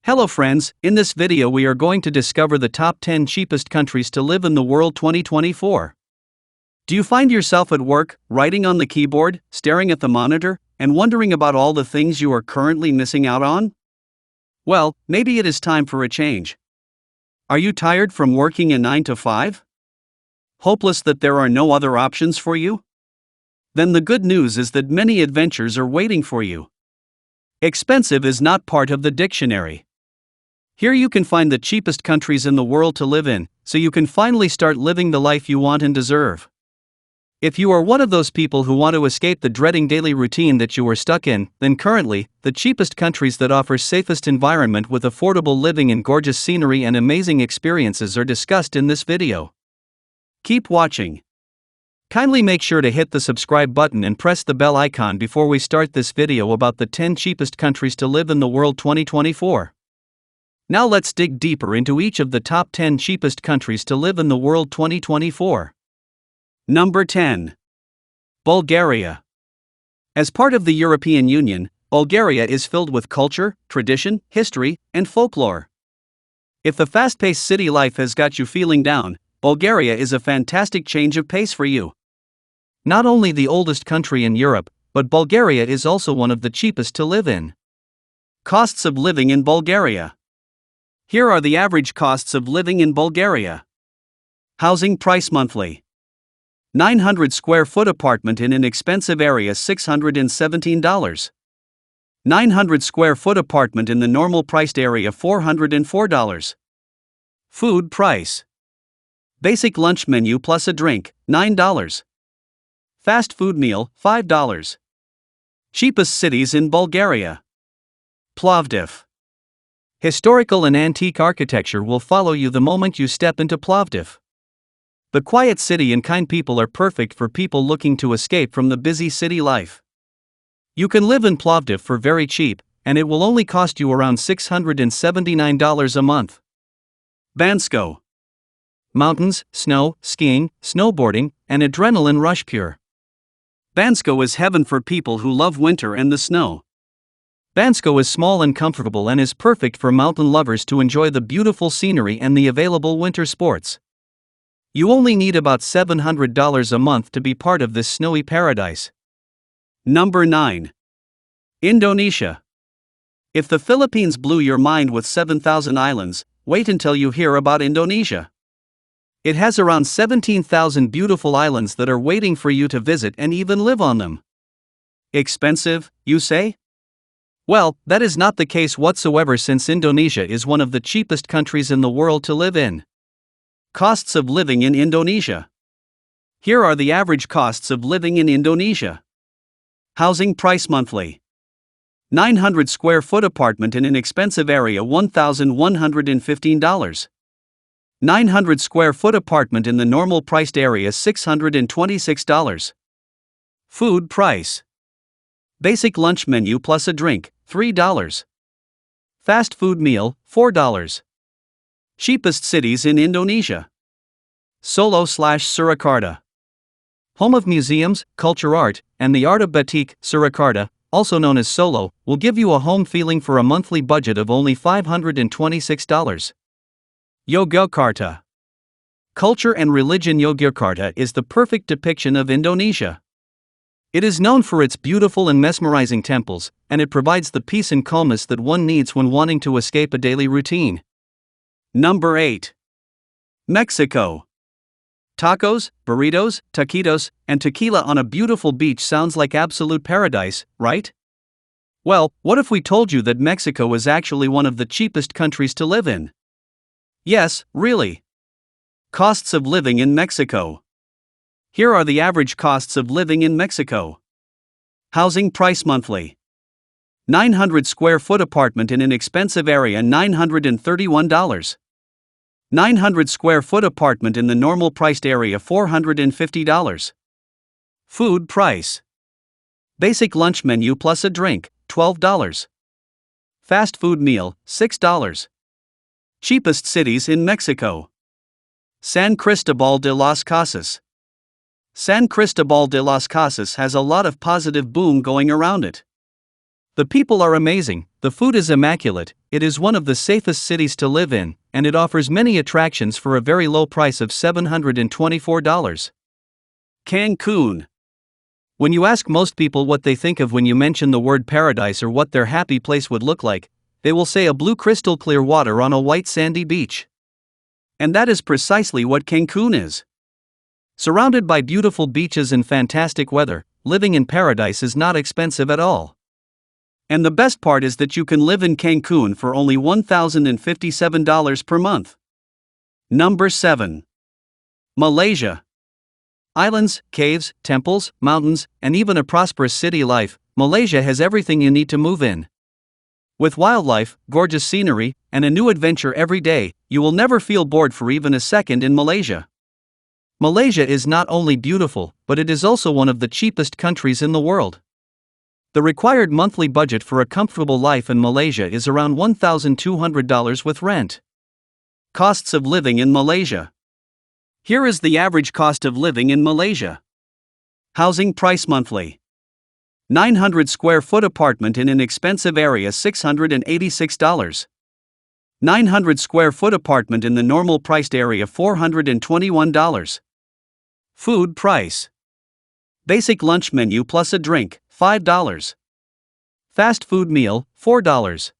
Hello friends, in this video we are going to discover the top 10 cheapest countries to live in the world 2024. Do you find yourself at work, writing on the keyboard, staring at the monitor, and wondering about all the things you are currently missing out on? Well, maybe it is time for a change. Are you tired from working a 9 to 5? Hopeless that there are no other options for you? Then the good news is that many adventures are waiting for you. Expensive is not part of the dictionary. Here you can find the cheapest countries in the world to live in, so you can finally start living the life you want and deserve. If you are one of those people who want to escape the dreading daily routine that you are stuck in, then currently, the cheapest countries that offer safest environment with affordable living and gorgeous scenery and amazing experiences are discussed in this video. Keep watching. Kindly make sure to hit the subscribe button and press the bell icon before we start this video about the 10 cheapest countries to live in the world 2024. Now let's dig deeper into each of the top 10 cheapest countries to live in the world 2024. Number 10. Bulgaria. As part of the European Union, Bulgaria is filled with culture, tradition, history, and folklore. If the fast-paced city life has got you feeling down, Bulgaria is a fantastic change of pace for you. Not only the oldest country in Europe, but Bulgaria is also one of the cheapest to live in. Costs of living in Bulgaria. Here are the average costs of living in Bulgaria. Housing price monthly. 900 square foot apartment in an expensive area $617. 900 square foot apartment in the normal priced area $404. Food price. Basic lunch menu plus a drink, $9. Fast food meal, $5. Cheapest cities in Bulgaria. Plovdiv. Historical and antique architecture will follow you the moment you step into Plovdiv. The quiet city and kind people are perfect for people looking to escape from the busy city life. You can live in Plovdiv for very cheap, and it will only cost you around $679 a month. Bansko. Mountains, snow, skiing, snowboarding, and adrenaline rush pure. Bansko is heaven for people who love winter and the snow. Bansko is small and comfortable and is perfect for mountain lovers to enjoy the beautiful scenery and the available winter sports. You only need about $700 a month to be part of this snowy paradise. Number 9. Indonesia. If the Philippines blew your mind with 7,000 islands, wait until you hear about Indonesia. It has around 17,000 beautiful islands that are waiting for you to visit and even live on them. Expensive, you say? Well, that is not the case whatsoever, since Indonesia is one of the cheapest countries in the world to live in. Costs of living in Indonesia. Here are the average costs of living in Indonesia. Housing price monthly. 900 square foot apartment in an expensive area $1,115. 900 square foot apartment in the normal priced area $626. Food price. Basic lunch menu plus a drink, $3. Fast food meal, $4. Cheapest cities in Indonesia. Solo/Surakarta. Home of museums, culture art, and the art of batik, Surakarta, also known as Solo, will give you a home feeling for a monthly budget of only $526. Yogyakarta. Culture and religion. Yogyakarta is the perfect depiction of Indonesia. It is known for its beautiful and mesmerizing temples, and it provides the peace and calmness that one needs when wanting to escape a daily routine. Number 8. Mexico. Tacos, burritos, taquitos, and tequila on a beautiful beach sounds like absolute paradise, right? Well, what if we told you that Mexico is actually one of the cheapest countries to live in? Yes, really. Costs of living in Mexico. Here are the average costs of living in Mexico. Housing price monthly. 900 square foot apartment in an expensive area $931. 900 square foot apartment in the normal priced area $450. Food price. Basic lunch menu plus a drink, $12. Fast food meal, $6. Cheapest cities in Mexico. San Cristobal de las Casas. San Cristobal de las Casas has a lot of positive boom going around it. The people are amazing, the food is immaculate, it is one of the safest cities to live in, and it offers many attractions for a very low price of $724. Cancun. When you ask most people what they think of when you mention the word paradise or what their happy place would look like, they will say a blue crystal clear water on a white sandy beach. And that is precisely what Cancun is. Surrounded by beautiful beaches and fantastic weather, living in paradise is not expensive at all. And the best part is that you can live in Cancun for only $1,057 per month. Number 7. Malaysia. Islands, caves, temples, mountains, and even a prosperous city life, Malaysia has everything you need to move in. With wildlife, gorgeous scenery, and a new adventure every day, you will never feel bored for even a second in Malaysia. Malaysia is not only beautiful, but it is also one of the cheapest countries in the world. The required monthly budget for a comfortable life in Malaysia is around $1,200 with rent. Costs of living in Malaysia. Here is the average cost of living in Malaysia. Housing price monthly. 900 square foot apartment in an expensive area $686. 900 square foot apartment in the normal priced area $421. Food price. Basic lunch menu plus a drink, $5. Fast food meal, $4.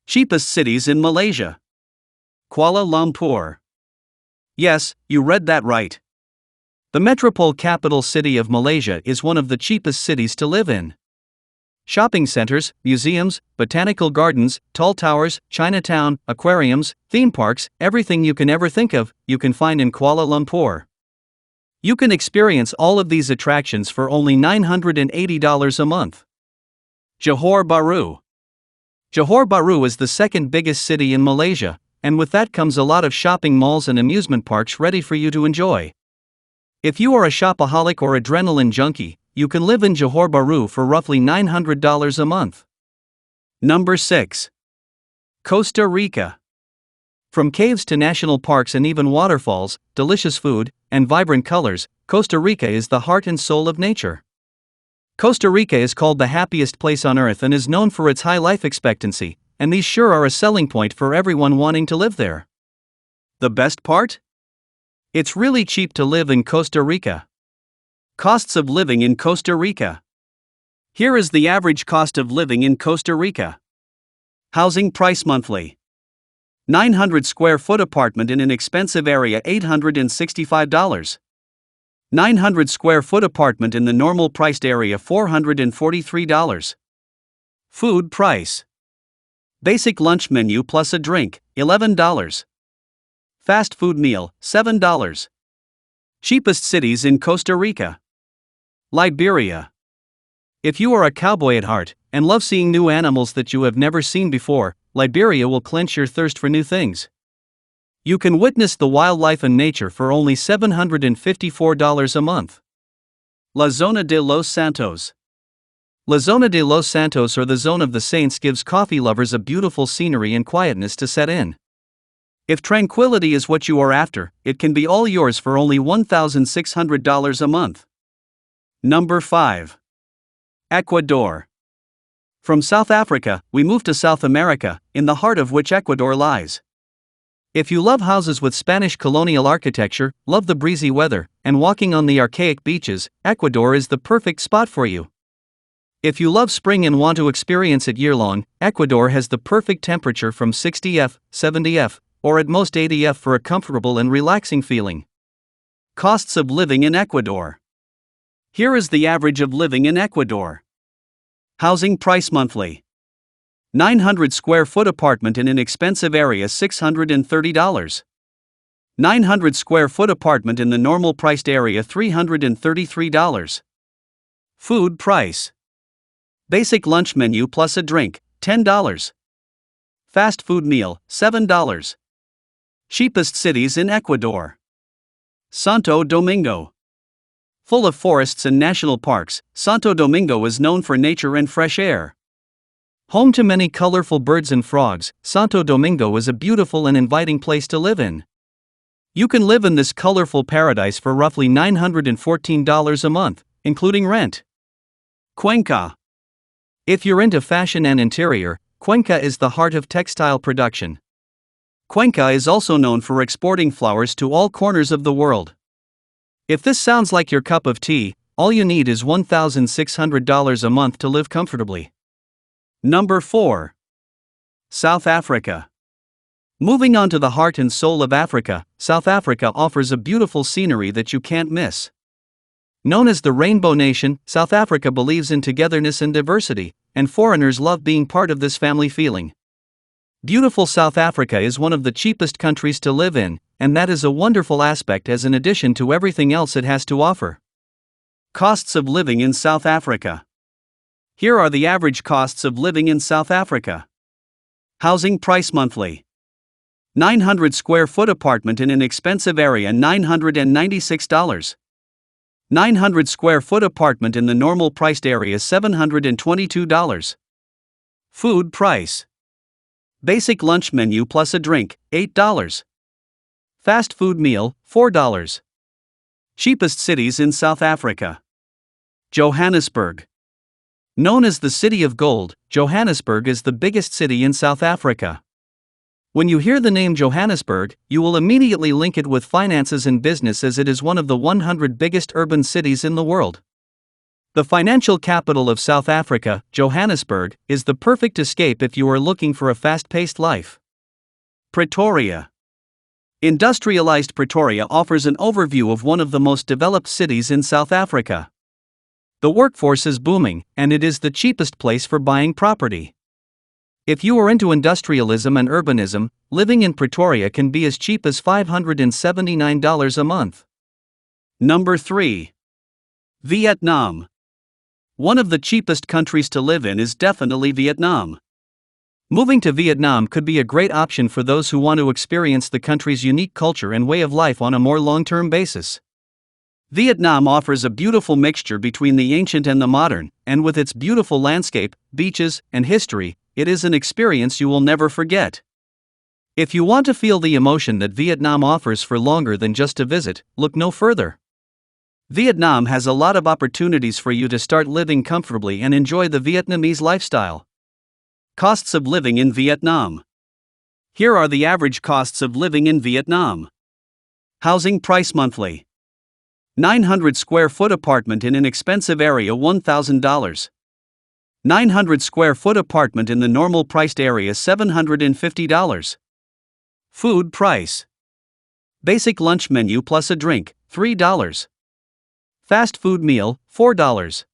Cheapest cities in Malaysia. Kuala Lumpur. Yes, you read that right. The metropole capital city of Malaysia is one of the cheapest cities to live in. Shopping centers, museums, botanical gardens, tall towers, Chinatown, aquariums, theme parks, everything you can ever think of, you can find in Kuala Lumpur. You can experience all of these attractions for only $980 a month. Johor Bahru. Johor Bahru is the second biggest city in Malaysia, and with that comes a lot of shopping malls and amusement parks ready for you to enjoy. If you are a shopaholic or adrenaline junkie, you can live in Johor Bahru for roughly $900 a month. Number 6. Costa Rica. From caves to national parks and even waterfalls, delicious food, and vibrant colors, Costa Rica is the heart and soul of nature. Costa Rica is called the happiest place on earth and is known for its high life expectancy, and these sure are a selling point for everyone wanting to live there. The best part? It's really cheap to live in Costa Rica. Costs of living in Costa Rica. Here is the average cost of living in Costa Rica. Housing price monthly. 900 square foot apartment in an expensive area $865. 900 square foot apartment in the normal priced area $443. Food price. Basic lunch menu plus a drink, $11. Fast food meal, $7. Cheapest cities in Costa Rica. Liberia. If you are a cowboy at heart, and love seeing new animals that you have never seen before, Liberia will quench your thirst for new things. You can witness the wildlife and nature for only $754 a month. La Zona de los Santos. La Zona de los Santos, or the Zone of the Saints, gives coffee lovers a beautiful scenery and quietness to set in. If tranquility is what you are after, it can be all yours for only $1,600 a month. Number 5. Ecuador. From South Africa, we move to South America, in the heart of which Ecuador lies. If you love houses with Spanish colonial architecture, love the breezy weather, and walking on the archaic beaches, Ecuador is the perfect spot for you. If you love spring and want to experience it year-long, Ecuador has the perfect temperature from 60°F, 70°F, or at most 80°F for a comfortable and relaxing feeling. Costs of living in Ecuador. Here is the average of living in Ecuador. Housing price monthly. 900 square foot apartment in an expensive area $630. 900 square foot apartment in the normal priced area $333. Food price. Basic lunch menu plus a drink, $10. Fast food meal, $7. Cheapest cities in Ecuador. Santo Domingo. Full of forests and national parks, Santo Domingo is known for nature and fresh air. Home to many colorful birds and frogs, Santo Domingo is a beautiful and inviting place to live in. You can live in this colorful paradise for roughly $914 a month, including rent. Cuenca. If you're into fashion and interior, Cuenca is the heart of textile production. Cuenca is also known for exporting flowers to all corners of the world. If this sounds like your cup of tea, all you need is $1,600 a month to live comfortably. Number 4. South Africa. Moving on to the heart and soul of Africa, South Africa offers a beautiful scenery that you can't miss. Known as the Rainbow Nation, South Africa believes in togetherness and diversity, and foreigners love being part of this family feeling. Beautiful South Africa is one of the cheapest countries to live in, and that is a wonderful aspect as an addition to everything else it has to offer. Costs of living in South Africa. Here are the average costs of living in South Africa. Housing price monthly. 900 square foot apartment in an expensive area $996. 900 square foot apartment in the normal priced area $722. Food price. Basic lunch menu plus a drink, $8. Fast food meal, $4. Cheapest cities in South Africa. Johannesburg. Known as the City of Gold, Johannesburg is the biggest city in South Africa. When you hear the name Johannesburg, you will immediately link it with finances and business as it is one of the 100 biggest urban cities in the world. The financial capital of South Africa, Johannesburg, is the perfect escape if you are looking for a fast-paced life. Pretoria. Industrialized Pretoria offers an overview of one of the most developed cities in South Africa. The workforce is booming, and it is the cheapest place for buying property. If you are into industrialism and urbanism, living in Pretoria can be as cheap as $579 a month. Number 3. Vietnam. One of the cheapest countries to live in is definitely Vietnam. Moving to Vietnam could be a great option for those who want to experience the country's unique culture and way of life on a more long-term basis. Vietnam offers a beautiful mixture between the ancient and the modern, and with its beautiful landscape, beaches, and history, it is an experience you will never forget. If you want to feel the emotion that Vietnam offers for longer than just a visit, look no further. Vietnam has a lot of opportunities for you to start living comfortably and enjoy the Vietnamese lifestyle. Costs of living in Vietnam. Here are the average costs of living in Vietnam. Housing price monthly. 900 square foot apartment in an expensive area $1,000. 900 square foot apartment in the normal priced area $750. Food price. Basic lunch menu plus a drink, $3. Fast food meal, $4.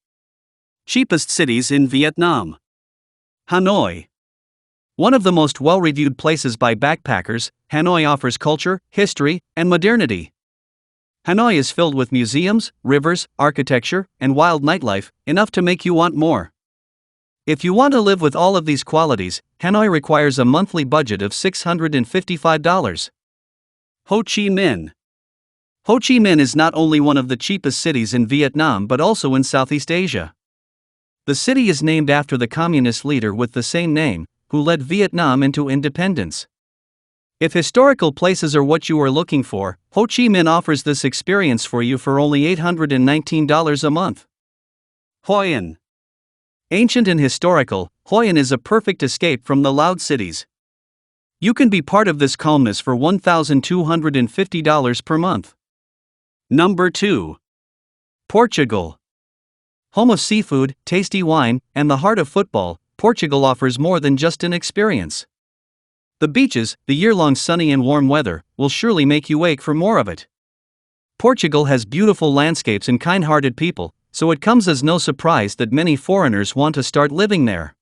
Cheapest cities in Vietnam. Hanoi. One of the most well-reviewed places by backpackers, Hanoi offers culture, history, and modernity. Hanoi is filled with museums, rivers, architecture, and wild nightlife, enough to make you want more. If you want to live with all of these qualities, Hanoi requires a monthly budget of $655. Ho Chi Minh. Ho Chi Minh is not only one of the cheapest cities in Vietnam but also in Southeast Asia. The city is named after the communist leader with the same name, who led Vietnam into independence. If historical places are what you are looking for, Ho Chi Minh offers this experience for you for only $819 a month. Hoi An. Ancient and historical, Hoi An is a perfect escape from the loud cities. You can be part of this calmness for $1,250 per month. Number 2. Portugal. Home of seafood, tasty wine, and the heart of football, Portugal offers more than just an experience. The beaches, the year-long sunny and warm weather, will surely make you ache for more of it. Portugal has beautiful landscapes and kind-hearted people, so it comes as no surprise that many foreigners want to start living there.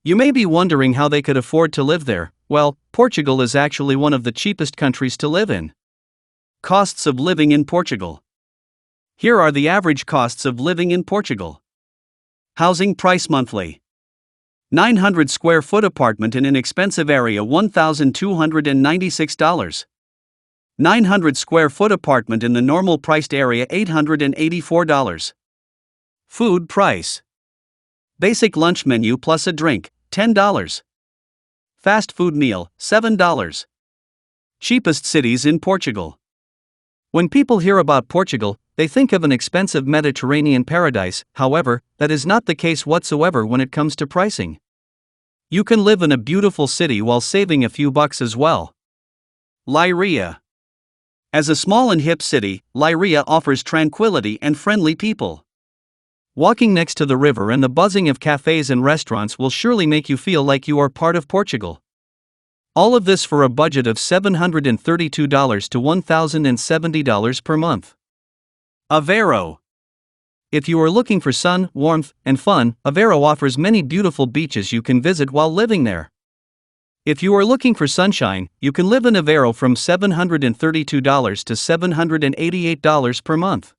You may be wondering how they could afford to live there. Well, Portugal is actually one of the cheapest countries to live in. Costs of living in Portugal. Here are the average costs of living in Portugal. Housing price monthly. 900 square foot apartment in an expensive area $1,296. 900 square foot apartment in the normal priced area $884. Food price. Basic lunch menu plus a drink, $10. Fast food meal, $7. Cheapest cities in Portugal. When people hear about Portugal, they think of an expensive Mediterranean paradise. However, that is not the case whatsoever when it comes to pricing. You can live in a beautiful city while saving a few bucks as well. Leiria. As a small and hip city, Leiria offers tranquility and friendly people. Walking next to the river and the buzzing of cafes and restaurants will surely make you feel like you are part of Portugal. All of this for a budget of $732 to $1,070 per month. Aveiro. If you are looking for sun, warmth, and fun, Aveiro offers many beautiful beaches you can visit while living there. If you are looking for sunshine, you can live in Aveiro from $732 to $788 per month.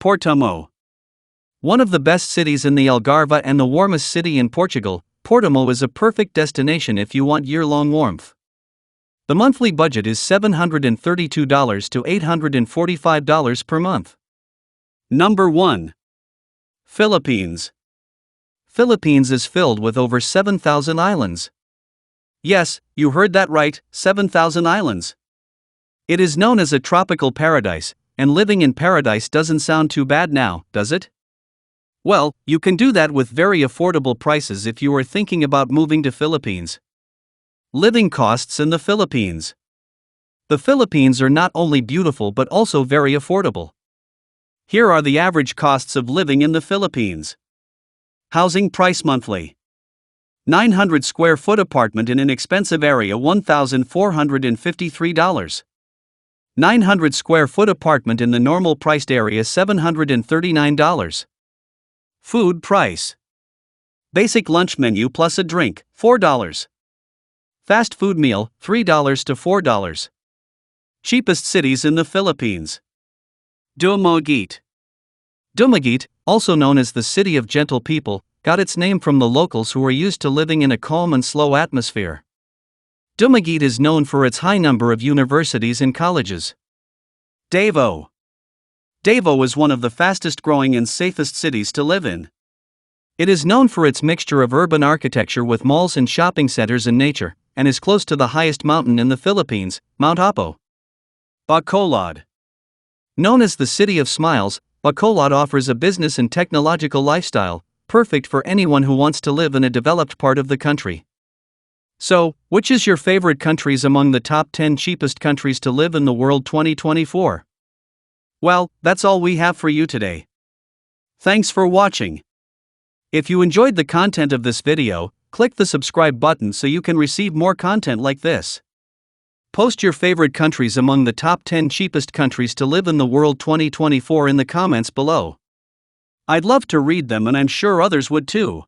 Portimão. One of the best cities in the Algarve and the warmest city in Portugal, Portimão is a perfect destination if you want year-long warmth. The monthly budget is $732 to $845 per month. Number 1. Philippines. Philippines is filled with over 7,000 islands. Yes, you heard that right, 7,000 islands. It is known as a tropical paradise, and living in paradise doesn't sound too bad now, does it? Well, you can do that with very affordable prices if you are thinking about moving to Philippines. Living costs in the Philippines. The Philippines are not only beautiful but also very affordable. Here are the average costs of living in the Philippines. Housing price monthly. 900 square foot apartment in an expensive area $1,453. 900 square foot apartment in the normal priced area $739. Food price. Basic lunch menu plus a drink, $4. Fast food meal, $3 to $4. Cheapest cities in the Philippines. Dumaguete. Dumaguete, also known as the City of Gentle People, got its name from the locals who are used to living in a calm and slow atmosphere. Dumaguete is known for its high number of universities and colleges. Davao. Davao is one of the fastest growing and safest cities to live in. It is known for its mixture of urban architecture with malls and shopping centers and nature, and is close to the highest mountain in the Philippines, Mount Apo. Bacolod. Known as the City of Smiles, Bacolod offers a business and technological lifestyle, perfect for anyone who wants to live in a developed part of the country. So, which is your favorite countries among the top 10 cheapest countries to live in the world 2024? Well, that's all we have for you today. Thanks for watching. If you enjoyed the content of this video, click the subscribe button so you can receive more content like this. Post your favorite countries among the top 10 cheapest countries to live in the world 2024 in the comments below. I'd love to read them and I'm sure others would too.